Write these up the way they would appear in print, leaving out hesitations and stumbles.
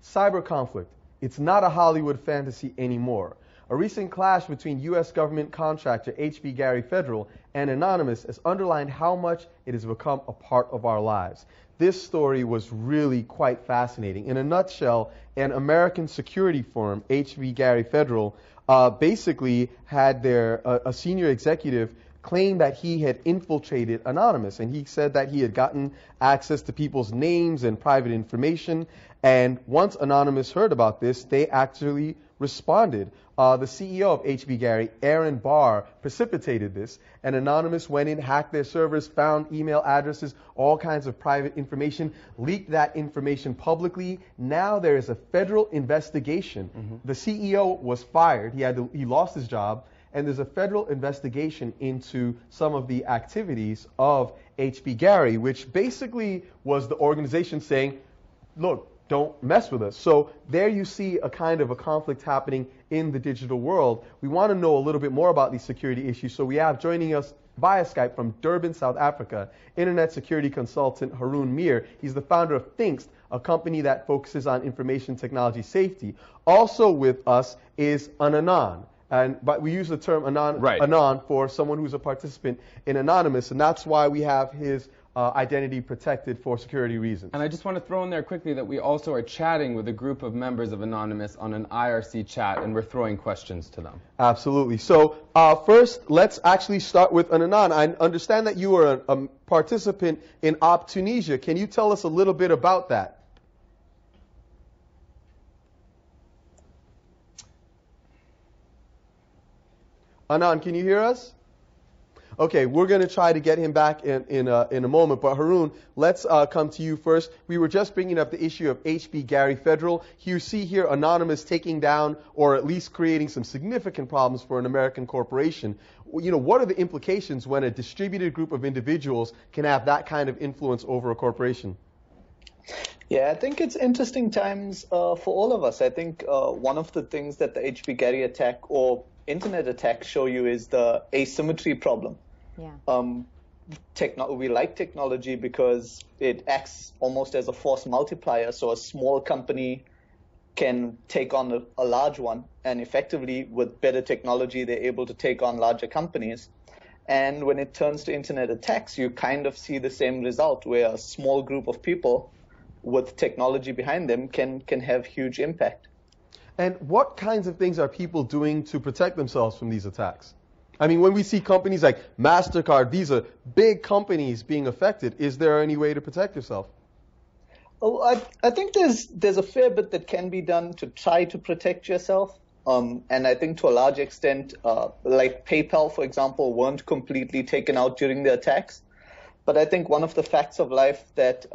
Cyber conflict. It's not a Hollywood fantasy anymore. A recent clash between U.S. government contractor H.B. Gary Federal and Anonymous has underlined how much it has become a part of our lives. This story was really quite fascinating. In a nutshell, an American security firm, H.B. Gary Federal, basically had a senior executive claim that he had infiltrated Anonymous, and he said that he had gotten access to people's names and private information. And once Anonymous heard about this, they actually responded. The CEO of HB Gary, Aaron Barr, precipitated this, and Anonymous went in, hacked their servers, found email addresses, all kinds of private information, leaked that information publicly. Now there is a federal investigation. The CEO was fired. He lost his job, and there's a federal investigation into some of the activities of HB Gary, which basically was the organization saying, look, don't mess with us. So there you see a kind of a conflict happening in the digital world. We want to know a little bit more about these security issues. So we have joining us via Skype from Durban, South Africa, internet security consultant Haroon Meer. He's the founder of Thinkst, a company that focuses on information technology safety. Also with us is an Anon. But we use the term Anon for someone who's a participant in Anonymous, and that's why we have his identity protected for security reasons. And I just want to throw in there quickly that we also are chatting with a group of members of Anonymous on an IRC chat, and we're throwing questions to them. Absolutely. So first, let's actually start with an Anon. I understand that you are a participant in Op Tunisia. Can you tell us a little bit about that? Anon, can you hear us? Okay, we're going to try to get him back in a moment. But Haroon, let's come to you first. We were just bringing up the issue of HB Gary Federal. You see here Anonymous taking down or at least creating some significant problems for an American corporation. You know, what are the implications when a distributed group of individuals can have that kind of influence over a corporation? Yeah, I think it's interesting times for all of us. I think one of the things that the HB Gary attack or internet attacks show you is the asymmetry problem. Yeah. We like technology because it acts almost as a force multiplier. So a small company can take on a large one, and effectively with better technology, they're able to take on larger companies. And when it turns to internet attacks, you kind of see the same result where a small group of people with technology behind them can have huge impact. And what kinds of things are people doing to protect themselves from these attacks? I mean, when we see companies like MasterCard, Visa, big companies being affected, is there any way to protect yourself? Oh, I think there's a fair bit that can be done to try to protect yourself. And I think to a large extent, like PayPal, for example, weren't completely taken out during the attacks. But I think one of the facts of life that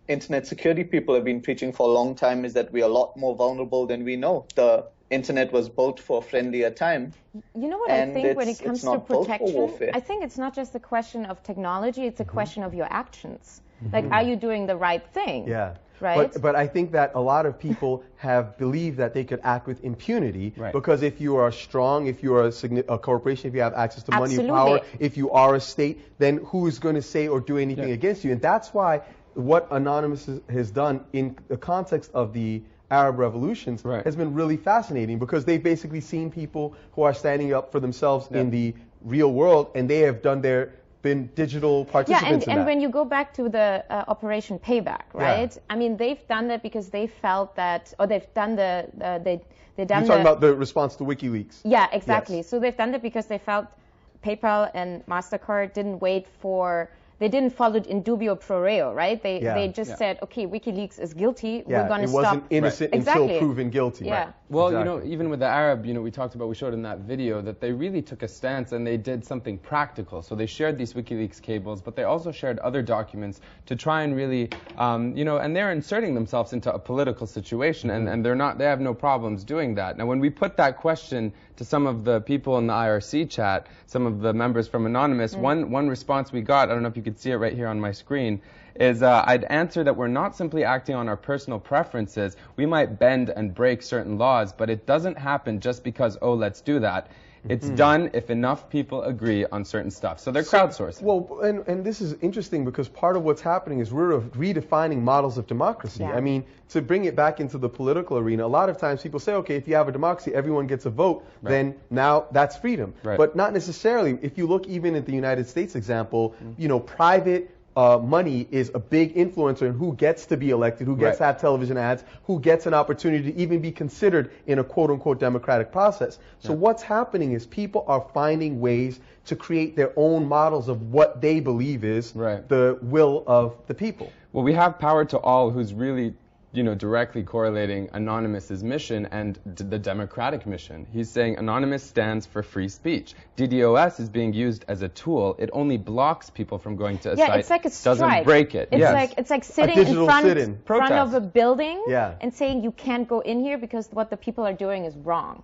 internet security people have been preaching for a long time is that we're a lot more vulnerable than we know. The internet was built for a friendlier time. You know what I think when it comes to protection? I think it's not just a question of technology, it's a question of your actions. Like, are you doing the right thing? Yeah. Right? But I think that a lot of people have believed that they could act with impunity because if you are strong, if you are a corporation, if you have access to money or power, if you are a state, then who is going to say or do anything against you? And that's why what Anonymous has done in the context of the Arab revolutions has been really fascinating, because they've basically seen people who are standing up for themselves in the real world, and they have been digital participants in that. And when you go back to the Operation Payback, right? Yeah. I mean, they've done that because they felt that, or they've done You're talking about the response to WikiLeaks. Yeah, exactly. Yes. So they've done that because they felt PayPal and MasterCard they didn't follow it in dubio pro reo, right? They just said, okay, WikiLeaks is guilty. We're going to stop. It wasn't innocent until proven guilty. Yeah. Right. Well, you know, even with the Arab, you know, we showed in that video that they really took a stance and they did something practical. So they shared these WikiLeaks cables, but they also shared other documents to try and really, you know, and they're inserting themselves into a political situation, and they have no problems doing that. Now, when we put that question to some of the people in the IRC chat, some of the members from Anonymous, one response we got, I don't know if you could see it right here on my screen, is I'd answer that we're not simply acting on our personal preferences. We might bend and break certain laws, but it doesn't happen just because, oh, let's do that. It's done if enough people agree on certain stuff. So they're crowdsourcing. Well, and this is interesting because part of what's happening is we're redefining models of democracy. Yeah. I mean, to bring it back into the political arena, a lot of times people say, okay, if you have a democracy, everyone gets a vote, then now that's freedom. But not necessarily. If you look even at the United States example, you know, private money is a big influencer in who gets to be elected, who gets to have television ads, who gets an opportunity to even be considered in a quote-unquote democratic process. So what's happening is people are finding ways to create their own models of what they believe is the will of the people. Well, we have Power to All, who's really, you know, directly correlating Anonymous's mission and the democratic mission. He's saying Anonymous stands for free speech. DDoS is being used as a tool. It only blocks people from going to a site. It's like a strike. Doesn't break it. It's like sitting in front of a building and saying you can't go in here because what the people are doing is wrong.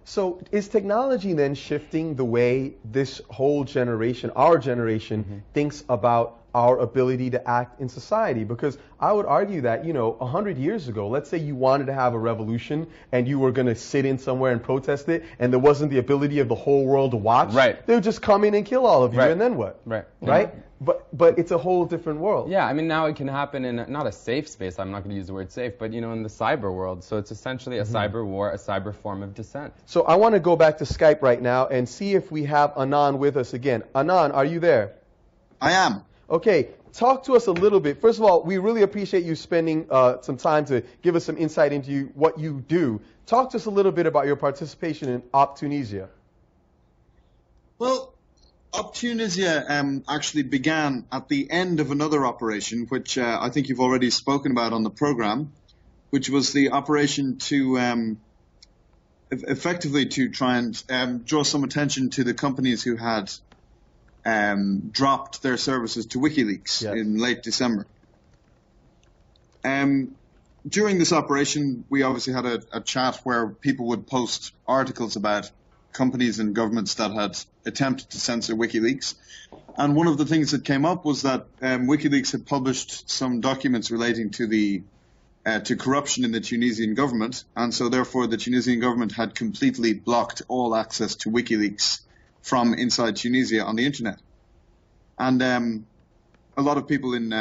So is technology then shifting the way this whole generation, our generation, thinks about our ability to act in society? Because I would argue that, you know, 100 years ago, let's say you wanted to have a revolution and you were going to sit in somewhere and protest it, and there wasn't the ability of the whole world to watch. They would just come in and kill all of you, and then what? But it's a whole different world. Yeah, I mean, now it can happen in not a safe space. I'm not going to use the word safe, but, you know, in the cyber world. So it's essentially a cyber war, a cyber form of dissent. So I want to go back to Skype right now and see if we have Anand with us again. Anand, are you there? I am. Okay, talk to us a little bit. First of all, we really appreciate you spending some time to give us some insight into what you do. Talk to us a little bit about your participation in Op Tunisia. Well, Op Tunisia actually began at the end of another operation, which I think you've already spoken about on the program, which was the operation to effectively to try and draw some attention to the companies who had dropped their services to WikiLeaks in late December. During this operation, we obviously had a chat where people would post articles about companies and governments that had attempted to censor WikiLeaks. And one of the things that came up was that WikiLeaks had published some documents relating to to corruption in the Tunisian government, and so therefore the Tunisian government had completely blocked all access to WikiLeaks from inside Tunisia on the internet. And a lot of people in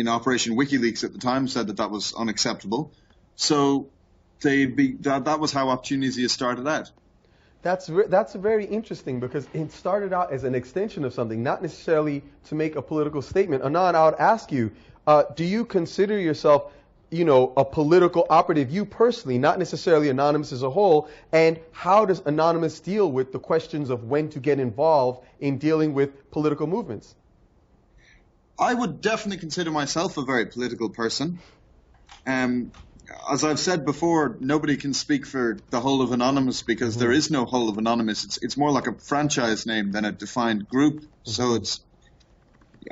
Operation WikiLeaks at the time said that was unacceptable. So that was how Op Tunisia started out. That's very interesting because it started out as an extension of something, not necessarily to make a political statement. Anand, I would ask you, do you consider yourself, you know, a political operative, you personally, not necessarily Anonymous as a whole, and how does Anonymous deal with the questions of when to get involved in dealing with political movements? I would definitely consider myself a very political person. As I've said before, nobody can speak for the whole of Anonymous because there is no whole of Anonymous. It's more like a franchise name than a defined group. So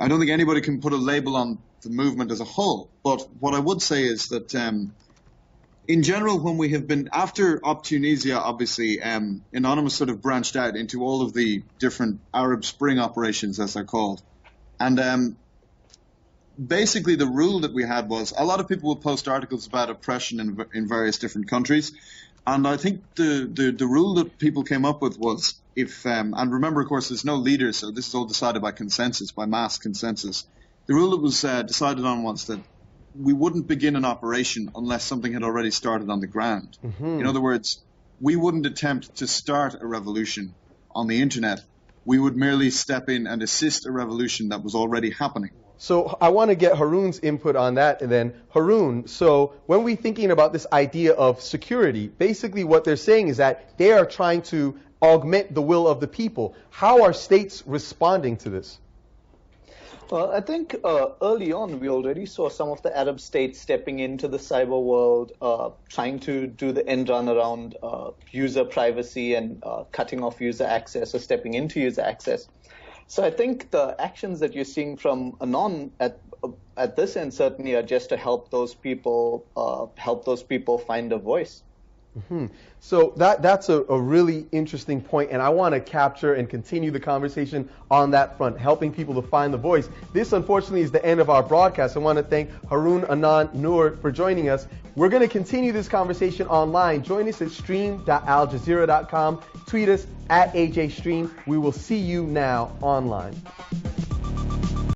I don't think anybody can put a label on the movement as a whole. But what I would say is that in general, when we have been after Op Tunisia, obviously, Anonymous sort of branched out into all of the different Arab Spring operations, as they're called. And basically the rule that we had was a lot of people would post articles about oppression in various different countries. And I think the rule that people came up with was and remember, of course, there's no leader, so this is all decided by consensus, by mass consensus. The rule that was decided on was that we wouldn't begin an operation unless something had already started on the ground. In other words, we wouldn't attempt to start a revolution on the internet. We would merely step in and assist a revolution that was already happening. So I want to get Haroon's input on that. And then Haroon, so when we're thinking about this idea of security, basically what they're saying is that they are trying to augment the will of the people. How are states responding to this? Well, I think early on we already saw some of the Arab states stepping into the cyber world, trying to do the end run around user privacy and cutting off user access or stepping into user access. So I think the actions that you're seeing from Anon at this end certainly are just to help those people find a voice. Mm-hmm. So that's a really interesting point, and I want to capture and continue the conversation on that front, helping people to find the voice. This, unfortunately, is the end of our broadcast. I want to thank Haroon Anand Noor for joining us. We're going to continue this conversation online. Join us at stream.aljazeera.com. Tweet us at AJStream. We will see you now online.